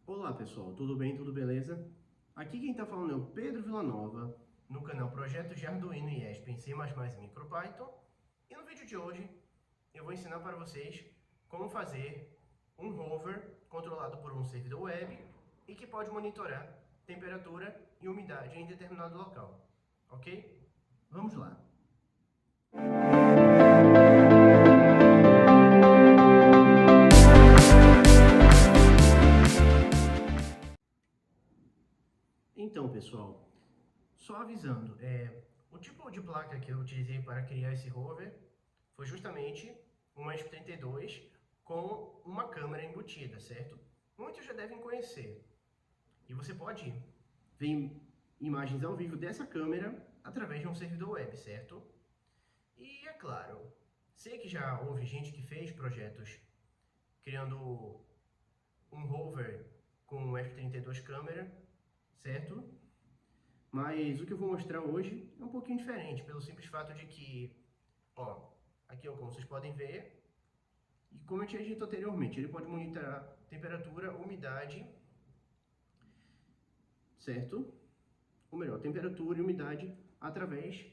Olá pessoal, tudo bem? Tudo beleza? Aqui quem está falando é o Pedro Villanova, no canal Projetos de Arduino e ESP em C++ e MicroPython. E no vídeo de hoje eu vou ensinar para vocês como fazer um rover controlado por um servidor web e que pode monitorar temperatura e umidade em determinado local, ok? Vamos lá! Então pessoal, só avisando, o tipo de placa que eu utilizei para criar esse rover foi justamente um ESP32 com uma câmera embutida, certo? Muitos já devem conhecer. E você pode ver imagens ao vivo dessa câmera através de um servidor web, certo? E é claro, sei que já houve gente que fez projetos criando um rover com um ESP32 câmera, certo? Mas o que eu vou mostrar hoje é um pouquinho diferente, pelo simples fato de que, ó, aqui como vocês podem ver, e como eu tinha dito anteriormente, ele pode monitorar temperatura, umidade, certo? Ou melhor, temperatura e umidade através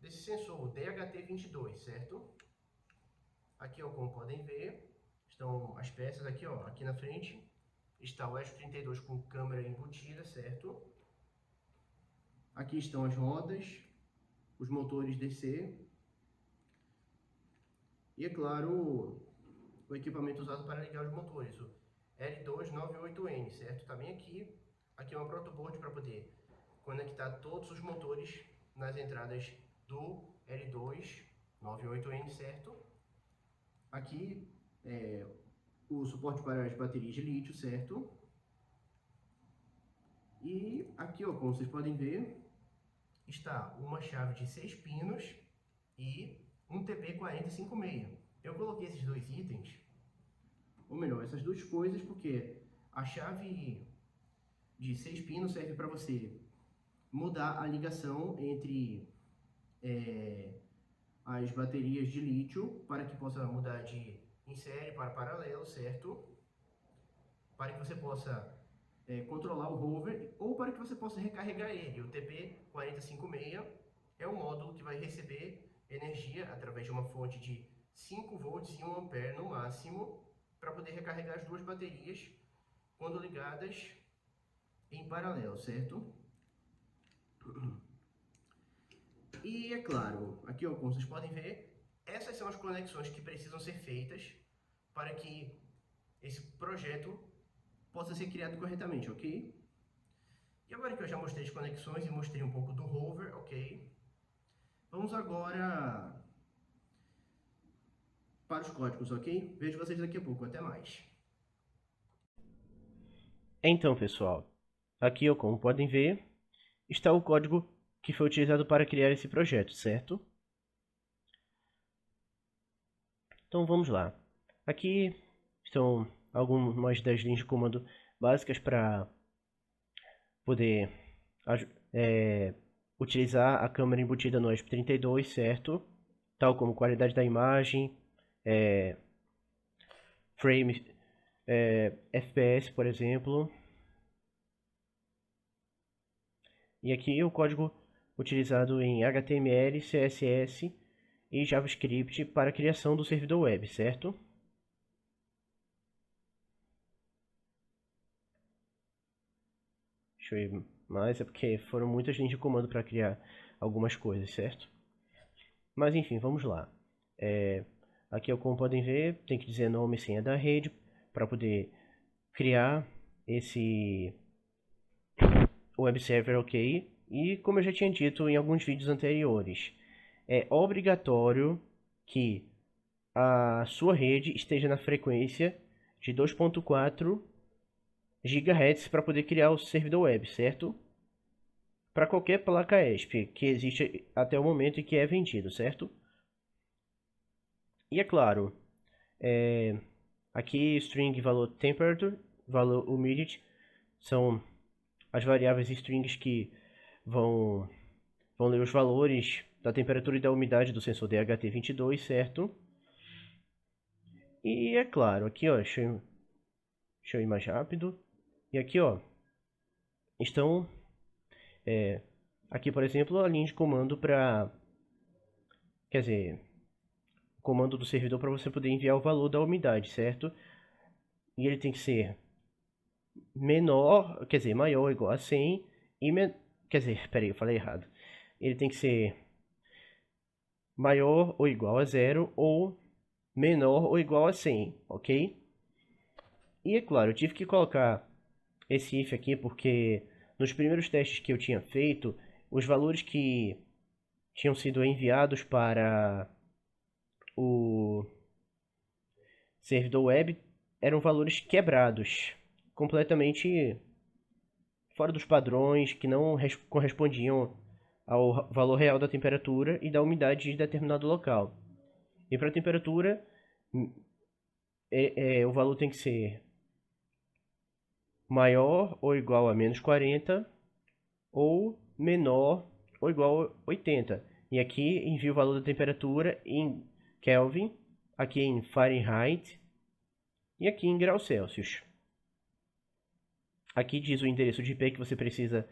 desse sensor, o DHT22, certo? Aqui, ó, como podem ver, estão as peças aqui, ó, aqui na frente, está o ESP32 com câmera embutida, certo? Aqui estão as rodas, os motores DC e, é claro, o equipamento usado para ligar os motores, o L298N, certo? Também aqui é uma protoboard para poder conectar todos os motores nas entradas do L298N, certo? Aqui o suporte para as baterias de lítio, certo? E aqui, ó, como vocês podem ver, está uma chave de 6 pinos e um TP4056. Eu coloquei esses dois itens, ou melhor, essas duas coisas, porque a chave de 6 pinos serve para você mudar a ligação entre as baterias de lítio para que possa mudar de em série para paralelo, certo? Para que você possa controlar o rover ou para que você possa recarregar ele. O TP4056 é um módulo que vai receber energia através de uma fonte de 5 volts e 1 ampere no máximo para poder recarregar as duas baterias quando ligadas em paralelo, certo? E é claro, aqui ó, como vocês podem ver, essas são as conexões que precisam ser feitas para que esse projeto possa ser criado corretamente, ok? E agora que eu já mostrei as conexões e mostrei um pouco do rover, ok? Vamos agora para os códigos, ok? Vejo vocês daqui a pouco, até mais. Então, pessoal, aqui, ó, como podem ver, está o código que foi utilizado para criar esse projeto, certo? Então vamos lá. Aqui estão algumas das linhas de comando básicas para poder utilizar a câmera embutida no ESP32, certo? Tal como qualidade da imagem, frame, FPS, por exemplo. E aqui o código utilizado em HTML, CSS e JavaScript para a criação do servidor web, certo? Deixa eu ir mais, é porque foram muitas linhas de comando para criar algumas coisas, certo? Mas enfim, vamos lá. Aqui, como podem ver, tem que dizer nome e senha da rede para poder criar esse web server, ok? E como eu já tinha dito em alguns vídeos anteriores, é obrigatório que a sua rede esteja na frequência de 2.4 GHz para poder criar o servidor web, certo? Para qualquer placa ESP que existe até o momento e que é vendido, certo? E é claro, aqui string valor temperature, valor humidity, são as variáveis strings que vão ler os valores da temperatura e da umidade do sensor DHT22, certo? E é claro, aqui ó, deixa eu ir mais rápido. E aqui, ó, estão, aqui, por exemplo, a linha de comando para, quer dizer, o comando do servidor para você poder enviar o valor da umidade, certo? E ele tem que ser menor, quer dizer, maior ou igual a 100 e, quer dizer, peraí, eu falei errado. Ele tem que ser maior ou igual a 0 ou menor ou igual a 100, ok? E é claro, eu tive que colocar esse if aqui porque nos primeiros testes que eu tinha feito, os valores que tinham sido enviados para o servidor web eram valores quebrados, completamente fora dos padrões, que não correspondiam ao valor real da temperatura e da umidade de determinado local. E para a temperatura, o valor tem que ser maior ou igual a menos 40 ou menor ou igual a 80. E aqui envio o valor da temperatura em Kelvin, aqui em Fahrenheit e aqui em graus Celsius. Aqui diz o endereço de IP que você precisa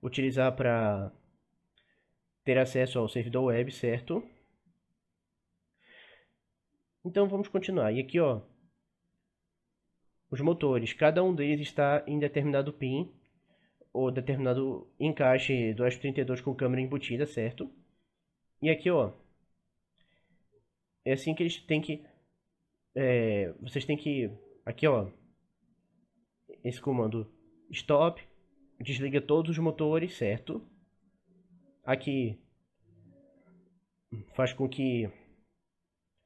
utilizar para ter acesso ao servidor web, certo? Então vamos continuar. E aqui, ó, os motores, cada um deles está em determinado pin ou determinado encaixe do S32 com câmera embutida, certo? E aqui, ó, é assim que eles têm que, vocês têm que, aqui, ó, esse comando stop desliga todos os motores, certo? Aqui faz com que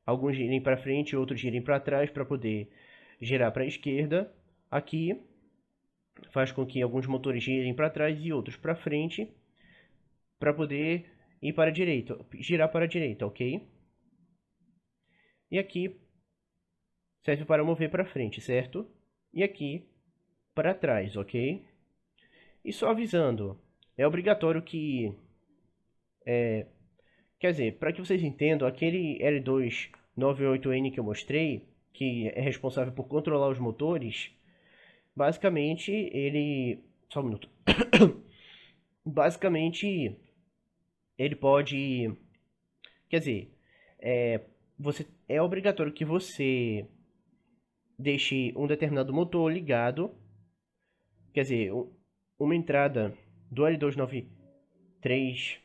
alguns girem para frente e outros girem para trás para poder girar para a esquerda. Aqui faz com que alguns motores girem para trás e outros para frente para poder ir para a direita, girar para a direita, ok? E aqui serve para mover para frente, certo? E aqui para trás, ok? E só avisando, é obrigatório que, quer dizer, para que vocês entendam, aquele L298N que eu mostrei, que é responsável por controlar os motores, basicamente ele, só um minuto, basicamente ele pode, quer dizer, é obrigatório que você deixe um determinado motor ligado, quer dizer, uma entrada do L293,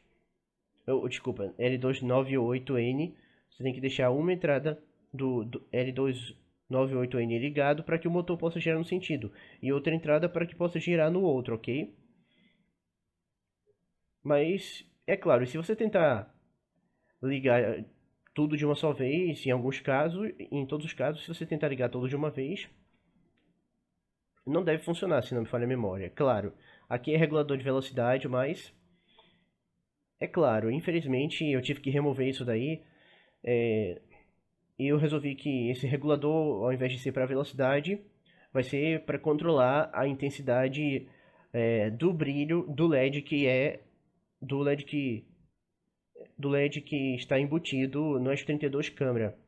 desculpa, L298N, você tem que deixar uma entrada do L298N ligado para que o motor possa girar no sentido, e outra entrada para que possa girar no outro, ok? Mas, é claro, se você tentar ligar tudo de uma só vez, em alguns casos, em todos os casos, se você tentar ligar tudo de uma vez, não deve funcionar, se não me falha a memória. Claro, aqui é regulador de velocidade, mas é claro, infelizmente eu tive que remover isso daí, e eu resolvi que esse regulador, ao invés de ser para velocidade, vai ser para controlar a intensidade do brilho do LED do LED que está embutido no S32 câmera.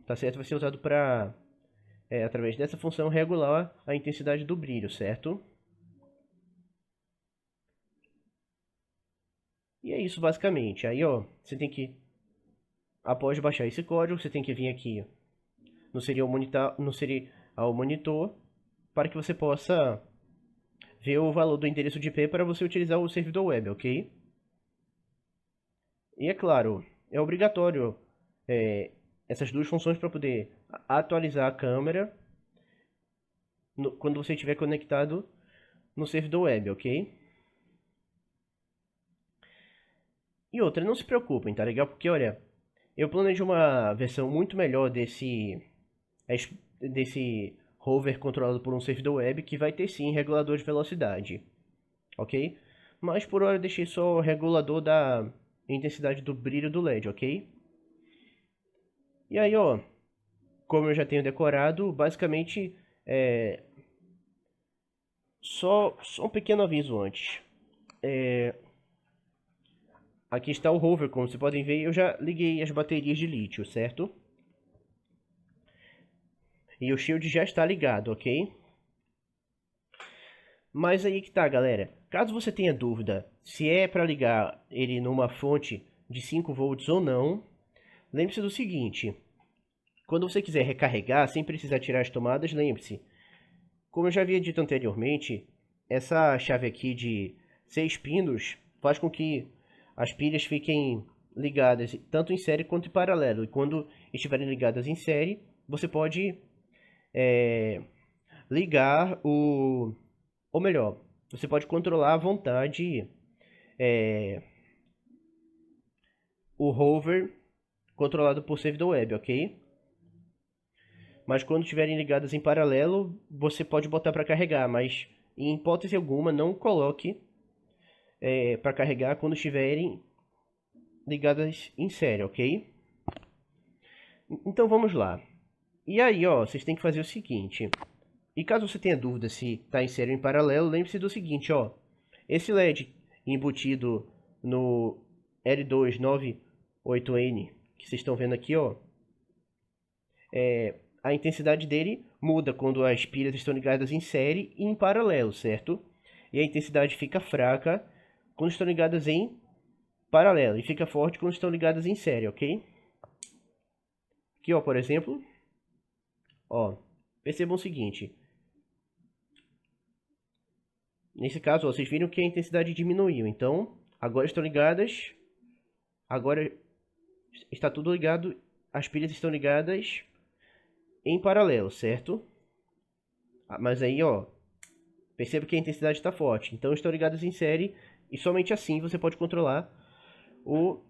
Tá certo? Vai ser usado para, através dessa função, regular a intensidade do brilho, certo? E é isso basicamente. Aí, ó, você tem que, após baixar esse código, você tem que vir aqui no serial monitor para que você possa ver o valor do endereço de IP para você utilizar o servidor web, ok? E é claro, é obrigatório essas duas funções para poder atualizar a câmera quando você estiver conectado no servidor web, ok? E outra, não se preocupem, tá legal? Porque olha, eu planejo uma versão muito melhor desse rover controlado por um servidor web que vai ter sim regulador de velocidade, ok? Mas por hora eu deixei só o regulador da intensidade do brilho do LED, ok? E aí, ó, como eu já tenho decorado, basicamente só um pequeno aviso antes. Aqui está o rover, como vocês podem ver, eu já liguei as baterias de lítio, certo? E o shield já está ligado, ok? Mas aí que tá, galera. Caso você tenha dúvida se é para ligar ele numa fonte de 5 volts ou não, lembre-se do seguinte: quando você quiser recarregar sem precisar tirar as tomadas, lembre-se, como eu já havia dito anteriormente, essa chave aqui de 6 pinos faz com que as pilhas fiquem ligadas tanto em série quanto em paralelo. E quando estiverem ligadas em série, você pode ligar o... Ou melhor, você pode controlar à vontade o hover controlado por servidor web, ok? Mas quando estiverem ligadas em paralelo, você pode botar para carregar, mas em hipótese alguma não coloque para carregar quando estiverem ligadas em série, ok? Então vamos lá. E aí, ó, vocês têm que fazer o seguinte. E caso você tenha dúvida se está em série ou em paralelo, lembre-se do seguinte, ó. Esse LED embutido no L298N, que vocês estão vendo aqui, ó, a intensidade dele muda quando as pilhas estão ligadas em série e em paralelo, certo? E a intensidade fica fraca quando estão ligadas em paralelo e fica forte quando estão ligadas em série, ok? Aqui, ó, por exemplo, ó, percebam o seguinte. Nesse caso, ó, vocês viram que a intensidade diminuiu, então agora estão ligadas, agora está tudo ligado, as pilhas estão ligadas em paralelo, certo? Mas aí, ó, perceba que a intensidade está forte, então estão ligadas em série e somente assim você pode controlar o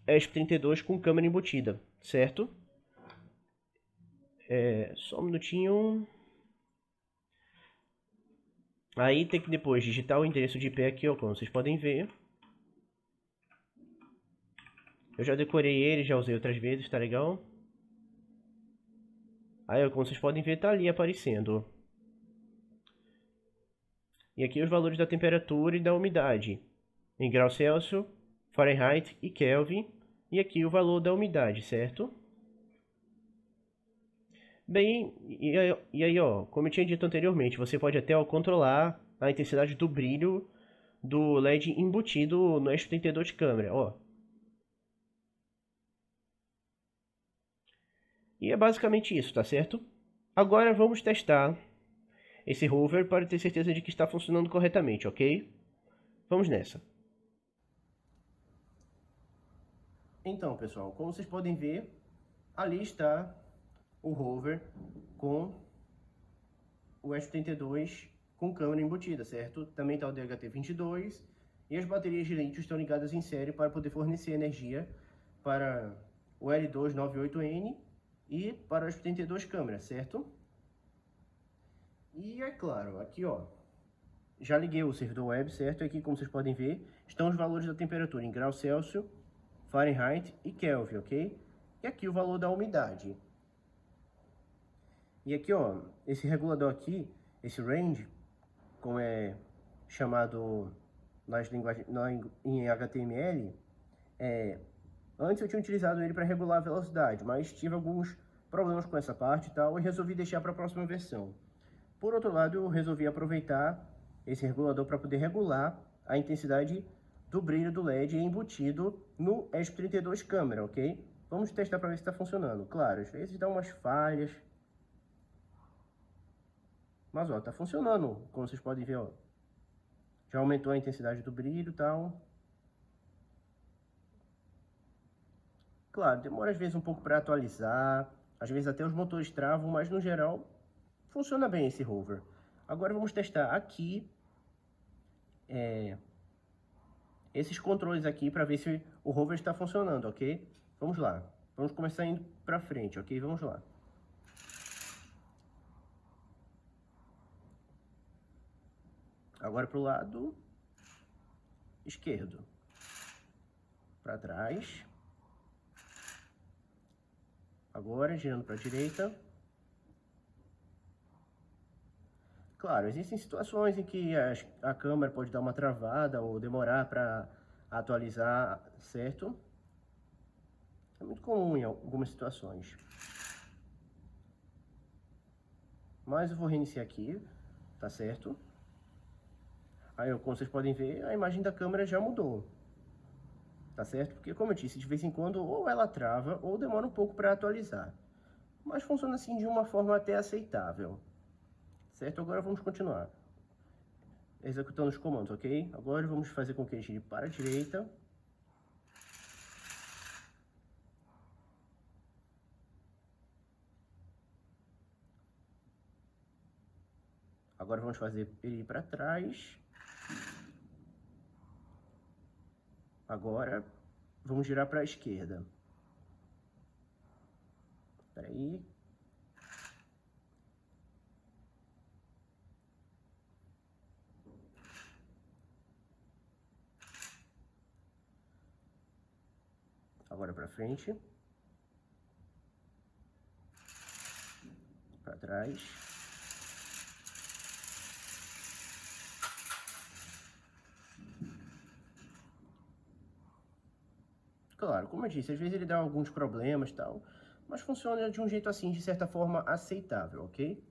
ESP32 com câmera embutida, certo? Só um minutinho. Aí tem que depois digitar o endereço de IP aqui, ó, como vocês podem ver. Eu já decorei ele, já usei outras vezes, tá legal? Aí, ó, como vocês podem ver, tá ali aparecendo. E aqui os valores da temperatura e da umidade. Em graus Celsius, Fahrenheit e Kelvin. E aqui o valor da umidade, certo? Bem, e aí, ó, como eu tinha dito anteriormente, você pode até ó, controlar a intensidade do brilho do LED embutido no ESP32 de câmera, ó. E é basicamente isso, tá certo? Agora vamos testar esse rover para ter certeza de que está funcionando corretamente, ok? Vamos nessa. Então, pessoal, como vocês podem ver, ali está o rover com o S32 com câmera embutida, certo? Também está o DHT22 e as baterias de lítio estão ligadas em série para poder fornecer energia para o L298N e para o S32 câmera, certo? E é claro, aqui ó, já liguei o servidor web, certo? Aqui, como vocês podem ver, estão os valores da temperatura em graus Celsius, Fahrenheit e Kelvin, ok? E aqui o valor da umidade. E aqui, ó, esse regulador aqui, esse range, como é chamado nas linguagens, em HTML, antes eu tinha utilizado ele para regular a velocidade, mas tive alguns problemas com essa parte e tal, e resolvi deixar para a próxima versão. Por outro lado, eu resolvi aproveitar esse regulador para poder regular a intensidade do brilho do LED embutido no ESP32 câmera, ok? Vamos testar para ver se está funcionando. Claro, às vezes dá umas falhas, mas ó, tá funcionando, como vocês podem ver, ó. Já aumentou a intensidade do brilho e tal. Claro, demora às vezes um pouco para atualizar, às vezes até os motores travam, mas no geral funciona bem esse rover. Agora vamos testar aqui esses controles aqui para ver se o rover está funcionando, ok? Vamos lá. Vamos começar indo para frente, ok? Vamos lá. Agora para o lado esquerdo. Para trás. Agora girando para a direita. Claro, existem situações em que a câmera pode dar uma travada ou demorar para atualizar, certo? É muito comum em algumas situações. Mas eu vou reiniciar aqui, tá certo? Aí, como vocês podem ver, a imagem da câmera já mudou. Tá certo? Porque, como eu disse, de vez em quando ou ela trava ou demora um pouco para atualizar. Mas funciona assim de uma forma até aceitável. Certo? Agora vamos continuar executando os comandos, ok? Agora vamos fazer com que ele gire para a direita. Agora vamos fazer ele ir para trás. Agora vamos girar para a esquerda. Espera aí. Agora para frente. Para trás. Claro, como eu disse, às vezes ele dá alguns problemas e tal, mas funciona de um jeito assim, de certa forma, aceitável, ok?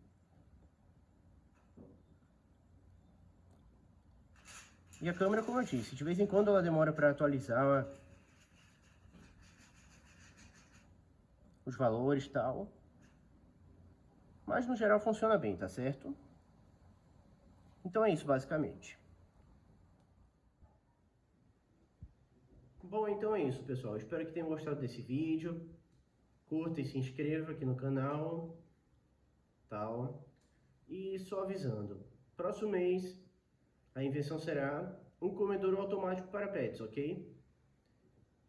E a câmera, como eu disse, de vez em quando ela demora para atualizar os valores e tal, mas no geral funciona bem, tá certo? Então é isso, basicamente. Bom, então é isso, pessoal. Espero que tenham gostado desse vídeo. Curta e se inscreva aqui no canal, tal. E só avisando, próximo mês a invenção será um comedouro automático para pets, ok?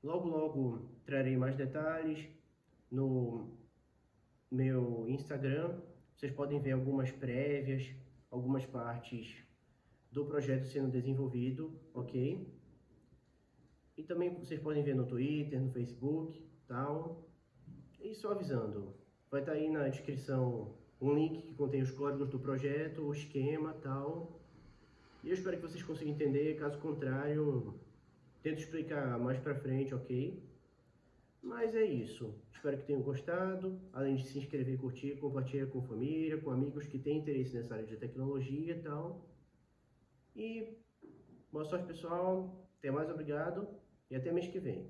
Logo, logo trarei mais detalhes no meu Instagram. Vocês podem ver algumas prévias, algumas partes do projeto sendo desenvolvido, ok? E também vocês podem ver no Twitter, no Facebook, tal. E só avisando, vai estar aí na descrição um link que contém os códigos do projeto, o esquema, tal. E eu espero que vocês consigam entender, caso contrário, tento explicar mais pra frente, ok? Mas é isso. Espero que tenham gostado. Além de se inscrever, curtir, compartilhar com família, com amigos que têm interesse nessa área de tecnologia e tal. E boa sorte, pessoal. Até mais, obrigado. E até mês que vem.